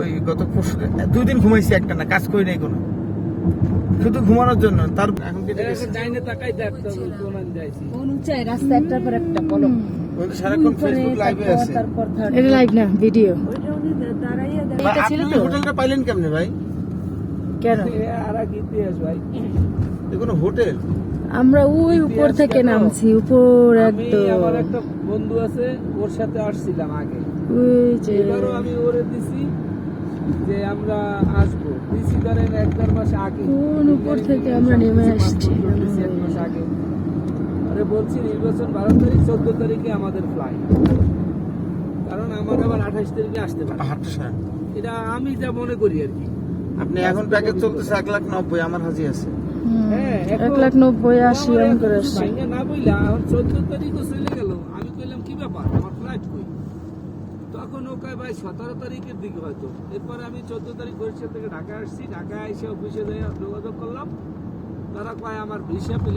ওই গত 2 দিন ঘুমাইছি একটা না, কাজ করি নাই কোনো, শুধু ঘুমানোর জন্য। তার এখন কেটে গেছে। রাস্তা একটার পর একটা বলো, সারাক্ষণ ফেসবুক লাইভে আছে। এটা লাইভ না, ভিডিও। আপনি হোটেলটা পাইলেন কেমনে ভাই? কেন কোনো হোটেল? আমরা ওই উপর থেকে নামছি, উপর একদম। আমার একটা বন্ধু আছে, ওর সাথে আসছিলাম আগে। ওই যে এবারও আমি ওরে দিছি যে আমরা আসবো, দিছি ধরেন 1-1.5 মাস আগে। কোন উপর থেকে আমরা নেমে আসছি। 1 মাস আগে আরে বলছি নির্বাচন 12 তারিখ, 14 তারিখে আমাদের ফ্লাইট, কারণ আমার আবার 28 তারিখে আসতে পারে। এটা আমি যা মনে করি আর কি। আপনি এখন প্যাকেজ চলতেছে 1,90,000, আমার হাজি আছে। হ্যাঁ, 1,90,000 এমন করে আসছে। না বইলা এখন 14 তারিখও চলে গেল। আমি কইলাম কি ব্যাপার, আমার ফ্লাইট কই? তখন ও কয় ভাই 17 তারিখের দিকে হয়তো। এরপর আমি 14 তারিখ বরিশাল থেকে ঢাকা আসছি। ঢাকা এসে অফিসে যাই যোগাযোগ করলাম, তারা কয় আমার ভিসা